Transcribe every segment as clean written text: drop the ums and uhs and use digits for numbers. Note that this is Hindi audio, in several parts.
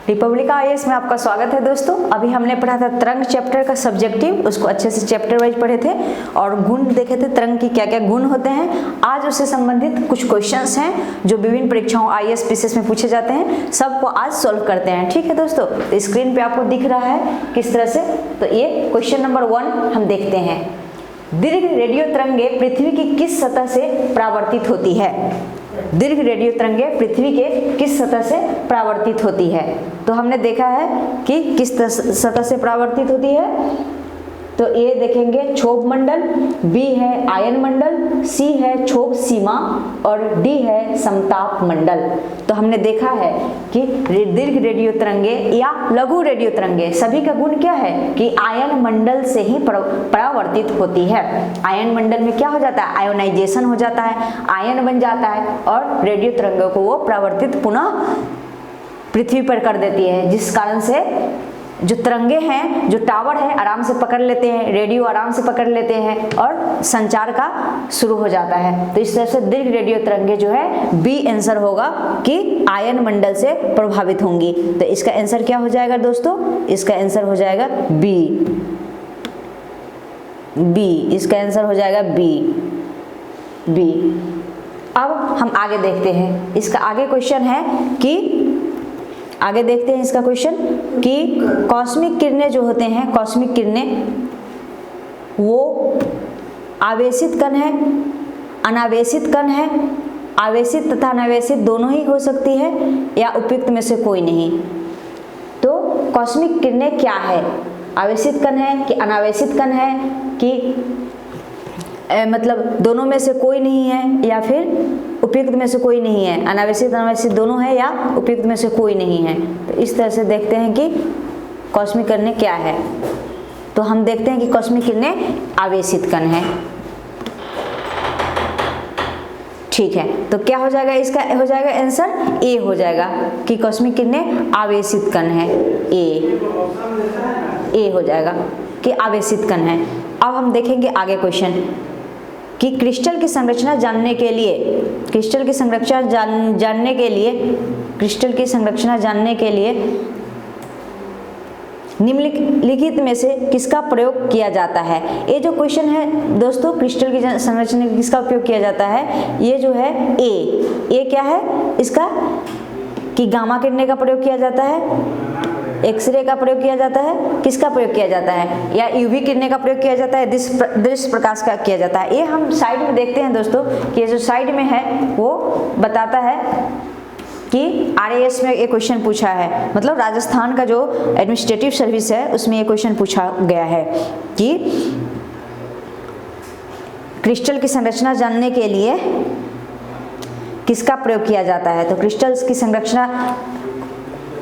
रिपब्लिक आईएएस में आपका स्वागत है दोस्तों। अभी हमने पढ़ा था तरंग चैप्टर का सब्जेक्टिव, उसको अच्छे से चैप्टर वाइज पढ़े थे और गुण देखे थे, तरंग की क्या क्या गुण होते हैं। आज उससे संबंधित कुछ क्वेश्चंस हैं जो विभिन्न परीक्षाओं आईएएस पीसीएस में पूछे जाते हैं, सबको आज सॉल्व करते हैं। ठीक है दोस्तों, तो स्क्रीन पे आपको दिख रहा है किस तरह से। तो ये क्वेश्चन नंबर 1 हम देखते हैं। दीर्घ रेडियो तरंगे पृथ्वी की किस सतह से परावर्तित होती है? दीर्घ रेडियो तरंगे पृथ्वी के किस सतह से परावर्तित होती है? तो हमने देखा है कि किस सतह से परावर्तित होती है। तो ए देखेंगे क्षोभ मंडल, बी है आयन मंडल, सी है क्षोभ सीमा और डी है समताप मंडल। तो हमने देखा है कि दीर्घ रेडियो तरंगे या लघु रेडियो तरंगे सभी का गुण क्या है कि आयन मंडल से ही परावर्तित होती है। आयन मंडल में क्या हो जाता है? आयोनाइजेशन हो जाता है, आयन बन जाता है और रेडियो तरंगों को वो परावर्तित पुनः पृथ्वी पर कर देती है, जिस कारण से जो तरंगे हैं, जो टावर है आराम से पकड़ लेते हैं, रेडियो आराम से पकड़ लेते हैं और संचार का शुरू हो जाता है। तो इस तरह से दीर्घ रेडियो तरंगे जो है बी आंसर होगा कि आयन मंडल से प्रभावित होंगी। तो इसका आंसर क्या हो जाएगा दोस्तों? इसका आंसर हो जाएगा बी। इसका आंसर हो जाएगा बी। अब हम आगे देखते हैं। इसका आगे क्वेश्चन है कि आगे देखते हैं इसका क्वेश्चन कि कॉस्मिक किरणें जो होते हैं, कॉस्मिक किरणें वो आवेशित कण है, अनावेशित कण है, आवेशित तथा अनावेशित दोनों ही हो सकती है या उपयुक्त में से कोई नहीं। तो कॉस्मिक किरणें क्या है? आवेशित कण है कि अनावेशित कण है कि मतलब दोनों में से कोई नहीं है या फिर उपयुक्त में से कोई नहीं है? अनावेशित अनावेशित दोनों है या उपयुक्त में से कोई नहीं है। तो इस तरह से देखते हैं कि कॉस्मिक किरणें क्या है। तो हम देखते हैं कि कॉस्मिक किरणें आवेशित कण है। ठीक है, तो क्या हो जाएगा? इसका हो जाएगा आंसर ए हो जाएगा कि कॉस्मिक किरणें आवेशित कण है। ए हो जाएगा कि आवेशित कण है। अब हम देखेंगे आगे क्वेश्चन कि क्रिस्टल की संरचना जानने के लिए निम्नलिखित में से किसका प्रयोग किया जाता है? ये जो क्वेश्चन है दोस्तों, क्रिस्टल की संरचना में किसका उपयोग किया जाता है? ये जो है ए क्या है इसका कि गामा किरणें का प्रयोग किया जाता है, एक्सरे का प्रयोग किया जाता है, किसका प्रयोग किया जाता है, या यूवी किरणें का प्रयोग किया जाता है, दृश्य प्रकाश का किया जाता है। ये हम साइड में देखते हैं दोस्तों कि ये जो साइड में है वो बताता है कि आरएएस में एक क्वेश्चन पूछा है, मतलब राजस्थान का जो एडमिनिस्ट्रेटिव सर्विस है उसमें ये क्वेश्चन पूछा गया है कि क्रिस्टल की संरचना जानने के लिए किसका प्रयोग किया जाता है? तो क्रिस्टल्स की संरचना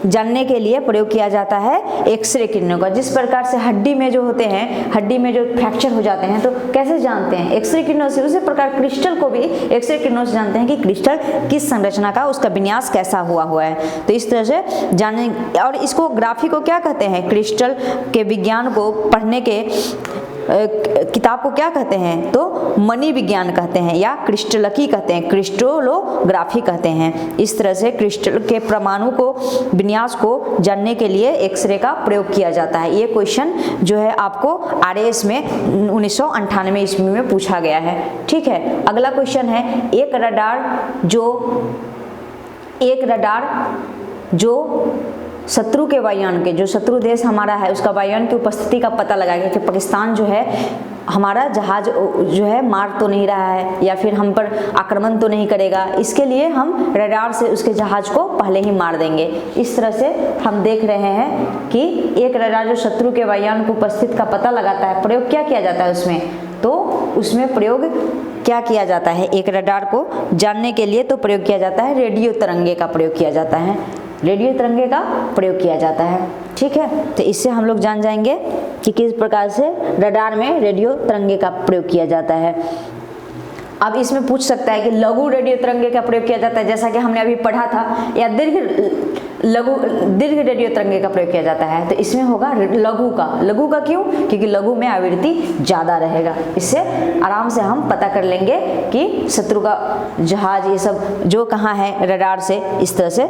जानने के लिए प्रयोग किया जाता है एक्सरे किरणों का। जिस प्रकार से हड्डी में जो होते हैं, हड्डी में जो फ्रैक्चर हो जाते हैं तो कैसे जानते हैं? एक्सरे किरणों से। उसी प्रकार क्रिस्टल को भी एक्सरे किरणों से जानते हैं कि क्रिस्टल किस संरचना का, उसका विन्यास कैसा हुआ है। तो इस तरह से जाने, और इसको ग्राफी को क्या कहते हैं? क्रिस्टल के विज्ञान को पढ़ने के किताब को क्या कहते हैं? तो मणि विज्ञान कहते हैं या क्रिस्टलकी कहते हैं, क्रिस्टलोग्राफी कहते हैं। इस तरह से क्रिस्टल के परमाणु को, विन्यास को जानने के लिए एक्सरे का प्रयोग किया जाता है। ये क्वेश्चन जो है आपको आरएएस में 1998 ईस्वी में पूछा गया है। ठीक है, अगला क्वेश्चन है एक रडार जो शत्रु के वायुयान के, जो शत्रु देश हमारा है उसका वायुयान की उपस्थिति का पता लगाएगा कि पाकिस्तान जो है हमारा जहाज जो है मार तो नहीं रहा है या फिर हम पर आक्रमण तो नहीं करेगा, इसके लिए हम रडार से उसके जहाज को पहले ही मार देंगे। इस तरह से हम देख रहे हैं कि एक रडार जो शत्रु के वायुयान की उपस्थिति का पता लगाता है, प्रयोग क्या किया जाता है उसमें? तो उसमें प्रयोग क्या किया जाता है? एक रडार को जानने के लिए तो प्रयोग किया जाता है रेडियो तरंगे का प्रयोग किया जाता है, रेडियो तरंगे का प्रयोग किया जाता है। ठीक है, तो इससे हम लोग जान जाएंगे कि किस प्रकार से रडार में रेडियो तरंगे का प्रयोग किया जाता है। अब इसमें पूछ सकता है कि लघु रेडियो तरंगे का प्रयोग किया जाता है, जैसा कि हमने अभी पढ़ा था, या दीर्घ रेडियो तरंगे का प्रयोग किया जाता है। तो इसमें होगा लघु का क्यों? क्योंकि लघु में आवृत्ति ज्यादा रहेगा। इससे आराम से हम पता कर लेंगे कि शत्रु का जहाज ये सब जो कहाँ है रडार से, इस तरह से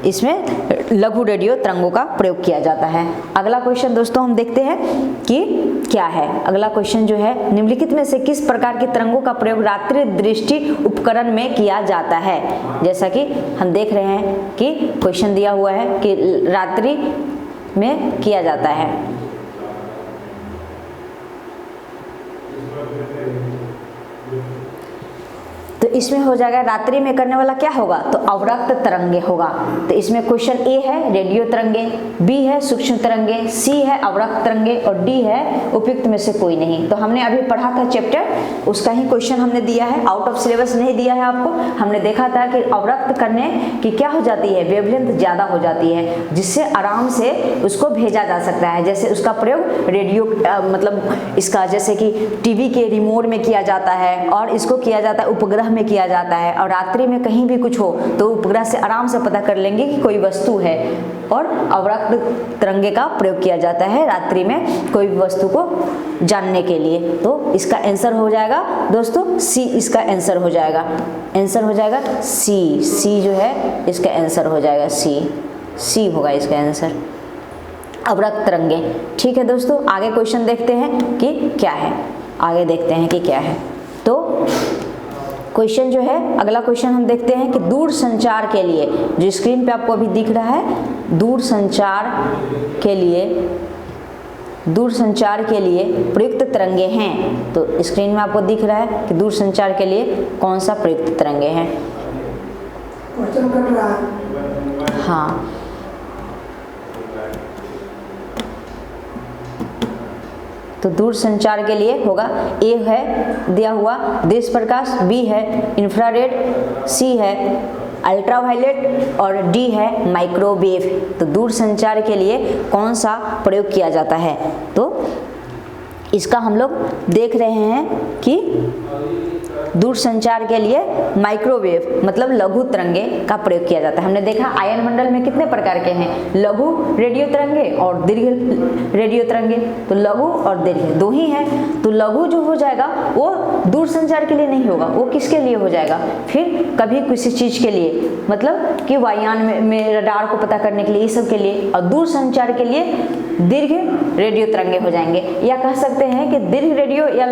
इसमें लघु रेडियो तरंगों का प्रयोग किया जाता है। अगला क्वेश्चन दोस्तों हम देखते हैं कि क्या है। अगला क्वेश्चन जो है, निम्नलिखित में से किस प्रकार की तरंगों का प्रयोग रात्रि दृष्टि उपकरण में किया जाता है। जैसा कि हम देख रहे हैं कि क्वेश्चन दिया हुआ है कि रात्रि में किया जाता है। तो इसमें हो जाएगा रात्रि में करने वाला क्या होगा, तो अवरक्त तरंगे होगा। तो इसमें क्वेश्चन ए है रेडियो तरंगे, बी है सूक्ष्म तरंगे, सी है अवरक्त तरंगे और डी है उपयुक्त में से कोई नहीं। तो हमने अभी पढ़ा था चैप्टर, उसका ही क्वेश्चन हमने दिया है, आउट ऑफ सिलेबस नहीं दिया है आपको। हमने देखा था कि अवरक्त करने की क्या हो जाती है, वेवलेंथ ज़्यादा हो जाती है, जिससे आराम से उसको भेजा जा सकता है। जैसे उसका प्रयोग रेडियो मतलब इसका जैसे कि टीवी के रिमोट में किया जाता है और इसको किया जाता है उपग्रह में किया जाता है। और रात्रि में कहीं भी कुछ हो तो उपग्रह से आराम से पता कर लेंगे कि कोई वस्तु है। और अवरक्त तरंगे का प्रयोग किया जाता है रात्रि में कोई भी वस्तु को जानने के लिए। तो इसका आंसर हो जाएगा दोस्तों सी, इसका आंसर हो जाएगा, आंसर हो जाएगा सी। सी जो है इसका आंसर हो जाएगा सी, सी होगा इसका आंसर, अवरक्त तरंगे। ठीक है दोस्तों, आगे क्वेश्चन देखते हैं कि क्या है, आगे देखते हैं कि क्या है। तो क्वेश्चन जो है, अगला क्वेश्चन हम देखते हैं कि दूर संचार के लिए, जो स्क्रीन पे आपको अभी दिख रहा है, दूर संचार के लिए प्रयुक्त तरंगे हैं। तो स्क्रीन में आपको दिख रहा है कि दूर संचार के लिए कौन सा प्रयुक्त तरंगे हैं। हाँ, तो दूर संचार के लिए होगा, ए है दिया हुआ दृश्य प्रकाश, बी है इंफ्रारेड, सी है अल्ट्रावायलेट और डी है माइक्रोवेव। तो दूर संचार के लिए कौन सा प्रयोग किया जाता है, तो इसका हम लोग देख रहे हैं कि दूर संचार के लिए माइक्रोवेव मतलब लघु तरंगे का प्रयोग किया जाता है। हमने देखा आयन मंडल में कितने प्रकार के हैं, लघु रेडियो तरंगे और दीर्घ रेडियो तरंगे। तो लघु और दीर्घ दो ही हैं। तो लघु जो हो जाएगा वो दूर संचार के लिए नहीं होगा, वो किसके लिए हो जाएगा, फिर कभी किसी चीज के लिए, मतलब कि वायुयान में रडार को पता करने के लिए, ये सब के लिए। और दूर संचार के लिए दीर्घ रेडियो तरंगे हो जाएंगे, या कह सकते हैं कि दीर्घ रेडियो या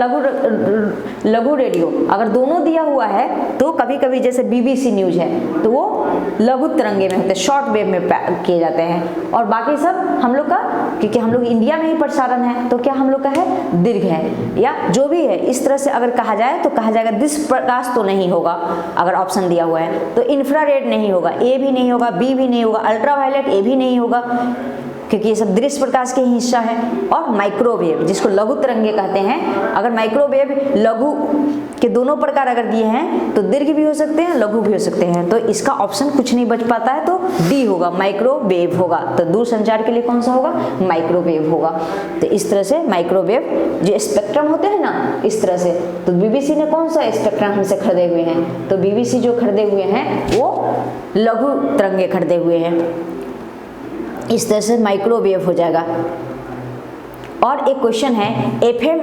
लघु रेडियो। अगर दोनों दिया हुआ है तो कभी कभी जैसे BBC न्यूज है तो वो लघु तरंगे में होते हैं, शॉर्ट वेव में किए जाते हैं। और बाकी सब हम लोग का, क्योंकि हम लोग इंडिया में ही प्रसारण है, तो क्या हम लोग का है दीर्घ है, या जो भी है इस तरह से अगर कहा जाए तो कहा जाएगा दृश्य प्रकाश तो नहीं होगा। अगर ऑप्शन दिया हुआ है तो इंफ्रारेड नहीं होगा, ए भी नहीं होगा, बी भी नहीं होगा, अल्ट्रावायलेट ए भी नहीं होगा, क्योंकि ये सब दृश्य प्रकाश के ही हिस्सा है। और माइक्रोवेव जिसको लघु तरंगे कहते हैं, अगर माइक्रोवेव लघु के दोनों प्रकार अगर दिए हैं तो दीर्घ भी हो सकते हैं, लघु भी हो सकते हैं। तो इसका ऑप्शन कुछ नहीं बच पाता है, तो डी होगा, माइक्रोवेव होगा। तो दूर संचार के लिए कौन सा होगा, माइक्रोवेव होगा। तो इस तरह से माइक्रोवेव जो स्पेक्ट्रम होते हैं ना, इस तरह से। तो BBC ने कौन सा स्पेक्ट्रम हमसे खरीदे हुए हैं, तो BBC जो खरीदे हुए हैं वो लघु तरंगे खरीदे हुए हैं। इस तरह से माइक्रोवेव हो जाएगा। और एक क्वेश्चन है, FM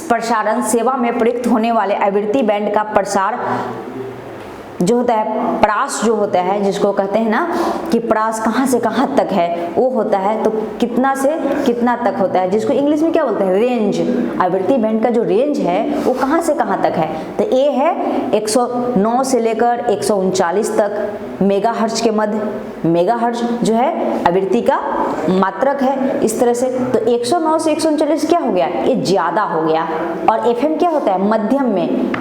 प्रसारण सेवा में प्रयुक्त होने वाले आवृत्ति बैंड का प्रसार जो होता है, प्रास जो होता है, जिसको कहते हैं ना कि प्रास कहाँ से कहाँ तक है, वो होता है तो कितना से कितना तक होता है, जिसको इंग्लिश में क्या बोलते हैं, रेंज। आवृत्ति बैंड का जो रेंज है वो कहाँ से कहाँ तक है, तो ए है 109 से लेकर 139 तक मेगाहर्ट्ज के मध्य। मेगाहर्ट्ज जो है आवृत्ति का मात्रक है इस तरह से। तो 109 से 139 क्या हो गया, ये ज्यादा हो गया। और FM क्या होता है,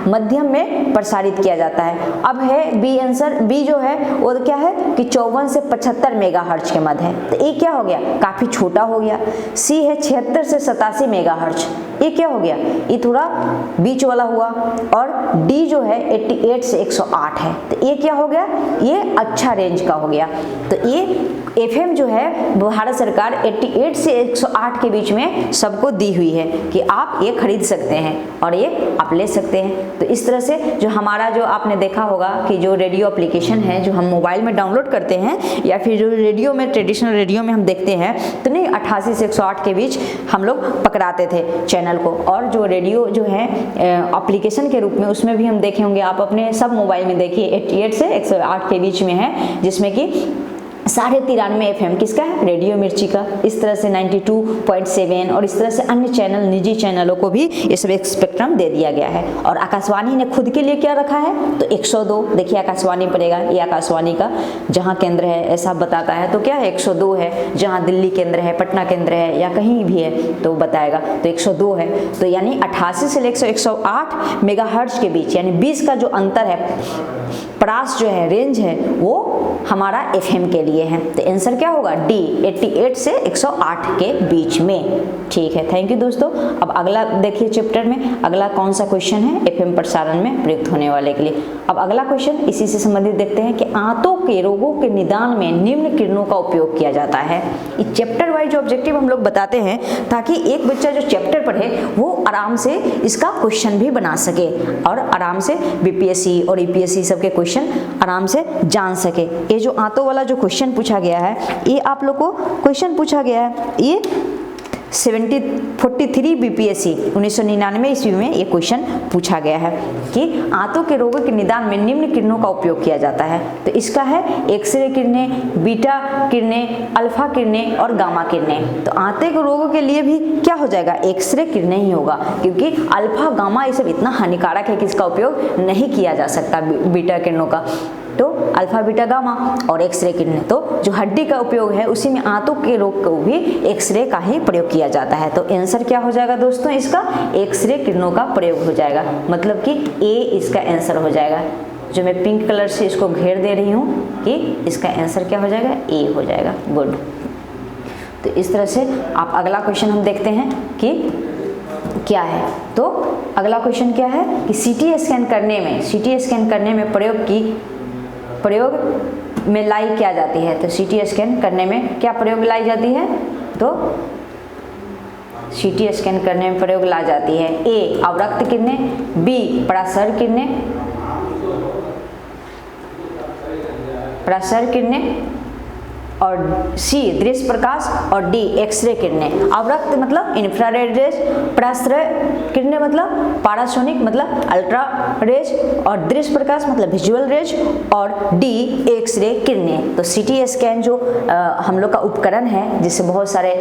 मध्यम में प्रसारित किया जाता है। अब है बी आंसर, बी जो है वो क्या है कि 54 से 75 मेगाहर्ट्ज के मध्य है, तो ये क्या हो गया, काफी छोटा हो गया। सी है 76 से 87 मेगाहर्ट्ज, ये क्या हो गया, ये थोड़ा बीच वाला हुआ। और डी जो है 88 से 108 है, तो ये क्या हो गया, ये अच्छा रेंज का हो गया। तो ये FM जो है भारत सरकार 88 से 108 के बीच में सबको दी हुई है कि आप ये खरीद सकते हैं और ये आप ले सकते हैं। तो इस तरह से जो हमारा जो आपने देखा होगा कि जो रेडियो एप्लीकेशन है जो हम मोबाइल में डाउनलोड करते हैं, या फिर जो रेडियो में ट्रेडिशनल रेडियो में हम देखते हैं, तो नहीं 88 से 108 के बीच हम लोग पकड़ाते थे चैनल को। और जो रेडियो जो है एप्लीकेशन के रूप में, उसमें भी हम देखे होंगे, आप अपने सब मोबाइल में देखिए 88 से 108 के बीच में है, जिसमें कि 93.5 FM किसका है? रेडियो मिर्ची का। इस तरह से 92.7 और इस तरह से अन्य चैनल, निजी चैनलों को भी ये सब एक स्पेक्ट्रम दे दिया गया है। और आकाशवाणी ने खुद के लिए क्या रखा है? तो 102। देखिए आकाशवाणी पड़ेगा, ये आकाशवाणी का जहाँ केंद्र है ऐसा बताता है, तो क्या है? 102 है। जहाँ दिल्ली केंद्र है, पटना केंद्र है या कहीं भी है तो बताएगा, तो 102 है। तो यानी 88 से लेकर 108 मेगाहर्ट्ज के बीच, यानी 20 का जो अंतर है, परास जो है, रेंज है, वो हमारा FM के लिए है। तो आंसर क्या होगा? डी, 88 से 108 के बीच में। ठीक है, थैंक यू दोस्तों। अब अगला देखिए चैप्टर में अगला कौन सा क्वेश्चन है FM प्रसारण में प्रयुक्त होने वाले के लिए। अब अगला क्वेश्चन इसी से संबंधित देखते हैं कि आंतों के रोगों के निदान में निम्न किरणों का उपयोग किया जाता है। इस चैप्टर वाइज जो ऑब्जेक्टिव हम लोग बताते हैं ताकि एक बच्चा जो चैप्टर पढ़े वो आराम से इसका क्वेश्चन भी बना सके और आराम से BPSC और EPSC सबके क्वेश्चन आराम से जान सके। ये जो आंतों वाला जो क्वेश्चन पूछा गया है, ये आप लोग को क्वेश्चन पूछा गया है, ये 43 BPSC 1999 ईस्वी में ये क्वेश्चन पूछा गया है कि आंतों के रोगों के निदान में निम्न किरणों का उपयोग किया जाता है। तो इसका है एक्सरे किरणें, बीटा किरणें, अल्फा किरणें और गामा किरणें। तो आंतों के रोगों के लिए भी क्या हो जाएगा? एक्सरे किरणें ही होगा, क्योंकि अल्फा गामा ये सब इतना हानिकारक है कि इसका उपयोग नहीं किया जा सकता बीटा किरणों का। तो अल्फा बीटा गामा और एक्सरे किरणें, तो जो हड्डी का उपयोग है उसी में आंतों के रोग को भी एक्सरे का ही प्रयोग किया जाता है। तो आंसर क्या हो जाएगा दोस्तों? इसका एक्सरे किरणों का प्रयोग हो जाएगा, मतलब कि ए इसका आंसर हो जाएगा। जो मैं पिंक कलर से इसको घेर दे रही हूँ कि इसका आंसर क्या हो जाएगा? ए हो जाएगा। गुड। तो इस तरह से आप अगला क्वेश्चन हम देखते हैं कि क्या है। तो अगला क्वेश्चन क्या है कि CT स्कैन करने में प्रयोग में लाई क्या जाती है? तो CT स्कैन करने में क्या प्रयोग लाई जाती है? तो CT स्कैन करने में प्रयोग लाई जाती है ए अवरक्त किरणें, बी परासर किरणें और सी दृश्य प्रकाश और डी एक्सरे किरणें। अवरक्त मतलब इंफ्रारेड रेज, परासर किरणें मतलब पारासोनिक मतलब अल्ट्रा रेज और दृश्य प्रकाश मतलब विजुअल रेज और डी एक्सरे किरणें। तो CT स्कैन जो हम लोग का उपकरण है जिससे बहुत सारे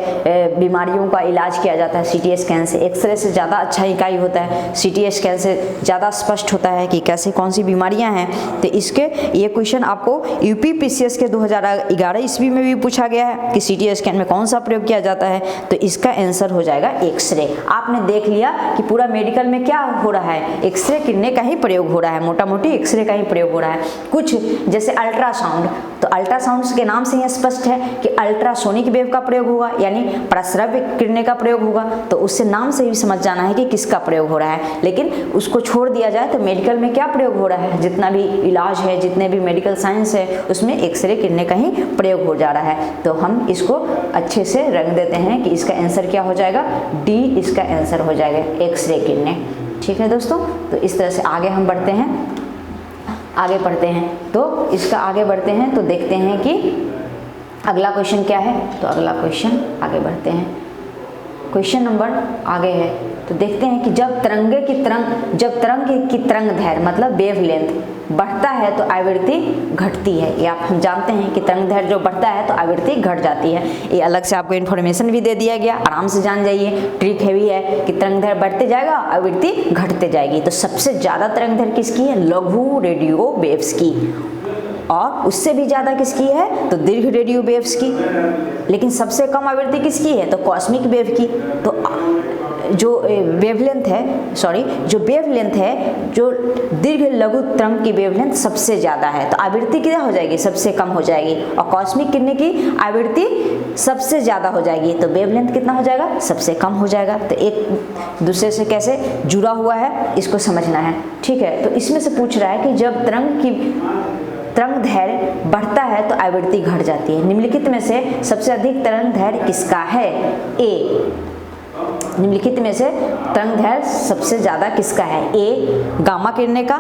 बीमारियों का इलाज किया जाता है CT स्कैन से। एक्सरे से ज़्यादा अच्छा इकाई होता है, CT स्कैन से ज़्यादा स्पष्ट होता है कि कैसे कौन सी बीमारियां हैं। तो इसके ये क्वेश्चन आपको UPPCS के 2011 ईस्वी में भी पूछा गया है कि CT स्कैन में कौन सा प्रयोग किया जाता है। तो इसका आंसर हो जाएगा एक्सरे। आपने देख लिया कि पूरा मेडिकल में क्या हो रहा है? एक्सरे किरणें का ही प्रयोग हो रहा है, मोटा मोटी एक्सरे का ही प्रयोग हो रहा है। कुछ जैसे अल्ट्रासाउंड, तो अल्ट्रासाउंड के नाम से यह स्पष्ट है कि अल्ट्रासोनिक वेव का प्रयोग होगा, यानी प्रसरव किरणें का प्रयोग होगा। तो उससे नाम से भी समझ जाना है कि किसका प्रयोग हो रहा है। लेकिन उसको छोड़ दिया जाए तो मेडिकल में क्या प्रयोग हो रहा है? जितना भी इलाज है, जितने भी मेडिकल साइंस है, उसमें एक्सरे किरणें का ही प्रयोग हो जा रहा है। तो हम इसको अच्छे से रंग देते हैं कि इसका आंसर क्या हो जाएगा? डी इसका आंसर हो जाएगा, एक्सरे किरणें। ठीक है दोस्तों, तो इस तरह से आगे हम बढ़ते हैं, आगे पढ़ते हैं। तो इसका आगे बढ़ते हैं तो देखते हैं कि अगला क्वेश्चन क्या है। तो अगला क्वेश्चन आगे बढ़ते हैं, क्वेश्चन नंबर आगे है। तो देखते हैं कि जब तरंग की तरंग दैर्घ्य मतलब वेवलेंथ बढ़ता है तो आवृत्ति घटती है। ये हम जानते हैं कि तरंग दैर्घ्य जो बढ़ता है तो आवृत्ति घट जाती है। ये अलग से आपको इन्फॉर्मेशन भी दे दिया गया, आराम से जान जाइए। ट्रिक है भी है कि तरंग दैर्घ्य बढ़ते जाएगा, आवृत्ति घटते जाएगी। तो सबसे ज़्यादा तरंग दैर्घ्य किसकी है? लघु रेडियो वेव्स की। और उससे भी ज़्यादा किसकी है? तो दीर्घ रेडियो वेव्स की। लेकिन सबसे कम आवृत्ति किसकी है? तो कॉस्मिक वेव की। तो जो वेवलेंथ है, जो दीर्घ लघु तरंग की वेवलेंथ सबसे ज़्यादा है, तो आवृत्ति क्या हो जाएगी? सबसे कम हो जाएगी। और कॉस्मिक किरणें की आवृत्ति सबसे ज़्यादा हो जाएगी, तो वेवलेंथ कितना हो जाएगा? सबसे कम हो जाएगा। तो एक दूसरे से कैसे जुड़ा हुआ है इसको समझना है। ठीक है, तो इसमें से पूछ रहा है कि जब तरंग दैर्घ्य बढ़ता है तो आवृत्ति घट जाती है। निम्नलिखित में से सबसे अधिक तरंग दैर्घ्य किसका है? ए निम्नलिखित में से तरंगदैर्घ्य सबसे ज़्यादा किसका है? ए गामा किरणें का,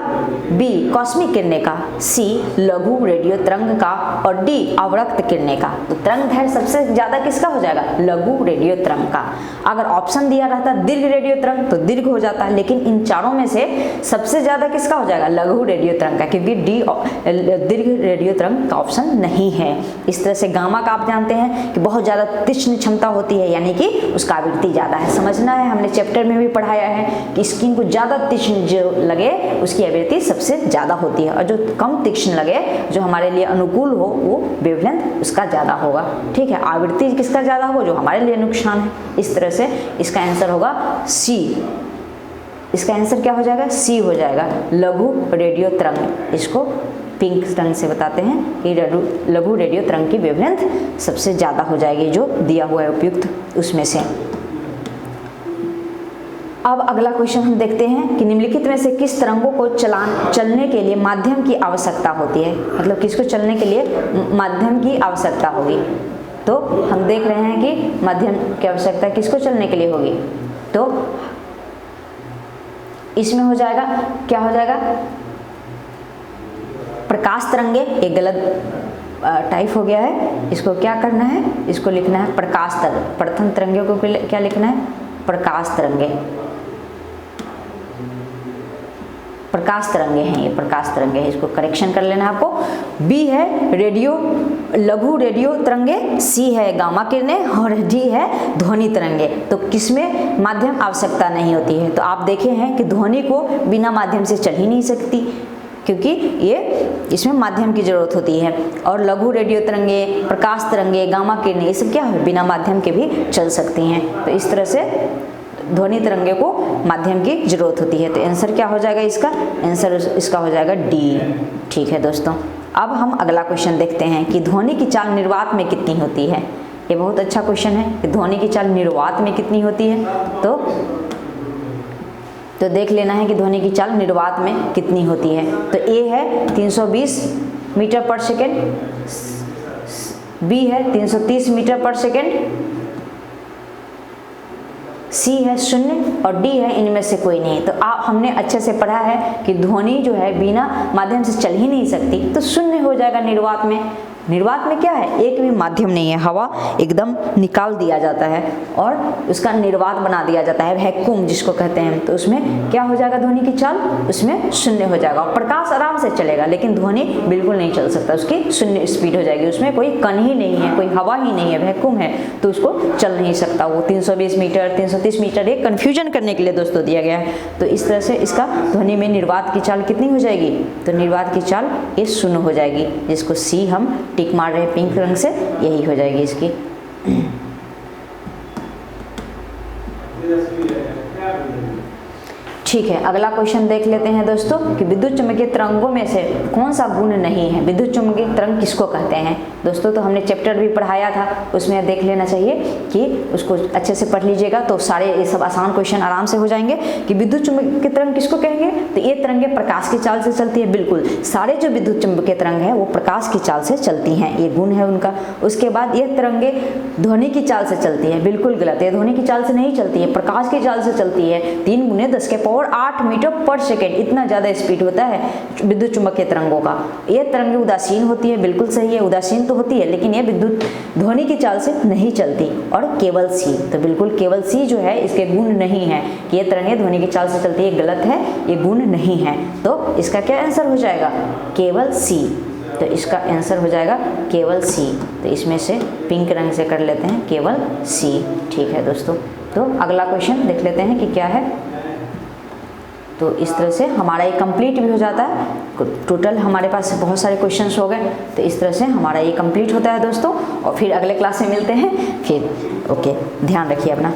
बी कॉस्मिक किरणें का, सी लघु रेडियो तरंग का और डी अवरक्त किरणें का। तो तरंगदैर्घ्य सबसे ज़्यादा किसका हो जाएगा? लघु रेडियो तरंग का। अगर ऑप्शन दिया रहता दीर्घ रेडियो तरंग तो दीर्घ हो जाता है, लेकिन इन चारों में से सबसे ज़्यादा किसका हो जाएगा? लघु रेडियो तरंग का, क्योंकि डी दीर्घ रेडियो तरंग का ऑप्शन नहीं है। इस तरह से गामा का आप जानते हैं कि बहुत ज़्यादा तीक्ष्ण क्षमता होती है, यानी कि उसका आवृत्ति ज़्यादा है। समझना है, हमने चैप्टर में भी पढ़ाया है कि स्किन को ज़्यादा तीक्ष्ण जो लगे उसकी आवृत्ति सबसे ज़्यादा होती है, और जो कम तीक्ष्ण लगे, जो हमारे लिए अनुकूल हो, वो वेवलेंथ उसका ज़्यादा होगा। ठीक है, आवृत्ति किसका ज़्यादा होगा? जो हमारे लिए नुकसान है। इस तरह से इसका आंसर होगा सी। इसका आंसर क्या हो जाएगा? सी हो जाएगा, लघु रेडियो तरंग। इसको पिंक रंग से बताते हैं कि लघु रेडियो तरंग की वेवलेंथ सबसे ज़्यादा हो जाएगी, जो दिया हुआ है उपयुक्त उसमें से। अब अगला क्वेश्चन हम देखते हैं कि निम्नलिखित में से किस तरंगों को चलने के लिए माध्यम की आवश्यकता होती है? मतलब किसको चलने के लिए माध्यम की आवश्यकता होगी? तो हम देख रहे हैं कि माध्यम की आवश्यकता किसको चलने के लिए होगी? तो इसमें हो जाएगा, क्या हो जाएगा? प्रकाश तरंगे। एक गलत टाइप हो गया है, इसको क्या करना है? इसको लिखना है प्रकाश तरंग। प्रथम तरंगे को क्या लिखना है? प्रकाश तरंगे। प्रकाश तरंगे हैं ये, प्रकाश तरंगे हैं, इसको करेक्शन कर लेना है आपको। बी है रेडियो लघु रेडियो तरंगे, सी है गामा किरणें और डी है ध्वनि तरंगे। तो किसमें माध्यम आवश्यकता नहीं होती है? तो आप देखे हैं कि ध्वनि को बिना माध्यम से चल ही नहीं सकती, क्योंकि ये इसमें माध्यम की जरूरत होती है। और लघु रेडियो तरंगे, प्रकाश तरंगे, गामा किरणें, ये सब क्या है? बिना माध्यम के भी चल सकती हैं। तो इस तरह से ध्वनि तरंगे को माध्यम की जरूरत होती है। तो आंसर क्या हो जाएगा इसका? आंसर इसका हो जाएगा डी। ठीक है दोस्तों, अब हम अगला क्वेश्चन देखते हैं कि ध्वनि की चाल निर्वात में कितनी होती है। ये बहुत अच्छा क्वेश्चन है कि ध्वनि की चाल निर्वात में कितनी होती है। तो देख लेना है कि ध्वनि की चाल निर्वात में कितनी होती है। तो ए है 320 मीटर पर सेकेंड, बी है 330 मीटर पर सेकेंड, सी है 0 और डी है इनमें से कोई नहीं। तो आप हमने अच्छे से पढ़ा है कि ध्वनि जो है बिना माध्यम से चल ही नहीं सकती, तो 0 हो जाएगा निर्वात में। निर्वात में क्या है? एक भी माध्यम नहीं है, हवा एकदम निकाल दिया जाता है और उसका निर्वात बना दिया जाता है, वैक्यूम जिसको कहते हैं। तो उसमें क्या हो जाएगा? ध्वनि की चाल उसमें 0 हो जाएगा। और प्रकाश आराम से चलेगा, लेकिन ध्वनि बिल्कुल नहीं चल सकता, उसकी 0 स्पीड हो जाएगी। उसमें कोई कण ही नहीं है, कोई हवा ही नहीं है, वैक्यूम है, तो उसको चल नहीं सकता। वो 320 मीटर 330 मीटर एक कन्फ्यूजन करने के लिए दोस्तों दिया गया है। तो इस तरह से इसका ध्वनि में निर्वात की चाल कितनी हो जाएगी? तो निर्वात की चाल ये 0 हो जाएगी, जिसको सी हम टिक मार रहे हैं पिंक रंग से, यही हो जाएगी इसकी। ठीक है, अगला क्वेश्चन देख लेते हैं दोस्तों कि विद्युत चुम्बकीय तरंगों में से कौन सा गुण नहीं है? विद्युत चुम्बकीय तरंग किसको कहते हैं दोस्तों? तो हमने चैप्टर भी पढ़ाया था, उसमें देख लेना चाहिए कि उसको अच्छे से पढ़ लीजिएगा, तो सारे ये सब आसान क्वेश्चन आराम से हो जाएंगे। कि विद्युत चुम्बकीय तरंग किसको कहेंगे? तो ये तरंगे प्रकाश की चाल से चलती है। बिल्कुल, सारे जो विद्युत चुम्बकीय तरंग है वो प्रकाश की चाल से चलती हैं, ये गुण है उनका। उसके बाद ये तरंगे ध्वनि की चाल से चलती है, बिल्कुल गलत है, ध्वनि की चाल से नहीं चलती है, प्रकाश की चाल से चलती है। 3 × 10⁸ मीटर पर सेकेंड, इतना ज़्यादा स्पीड होता है विद्युत चुम्बकीय तरंगों का। ये तरंगें उदासीन होती है, बिल्कुल सही है, उदासीन तो होती है, लेकिन ये विद्युत ध्वनि की चाल से नहीं चलती। और केवल सी, तो बिल्कुल केवल सी जो है इसके गुण नहीं है कि ये तरंगें ध्वनि की चाल से चलती है, गलत है, ये गुण नहीं है। तो इसका क्या आंसर हो जाएगा? केवल सी। तो इसका आंसर हो जाएगा केवल सी। तो इसमें से पिंक रंग से कर लेते हैं, केवल सी। ठीक है दोस्तों, तो अगला क्वेश्चन देख लेते हैं कि क्या है। तो इस तरह से हमारा ये कंप्लीट भी हो जाता है। टोटल हमारे पास बहुत सारे क्वेश्चंस हो गए, तो इस तरह से हमारा ये कंप्लीट होता है दोस्तों। और फिर अगले क्लास में मिलते हैं फिर। ओके, ध्यान रखिए अपना।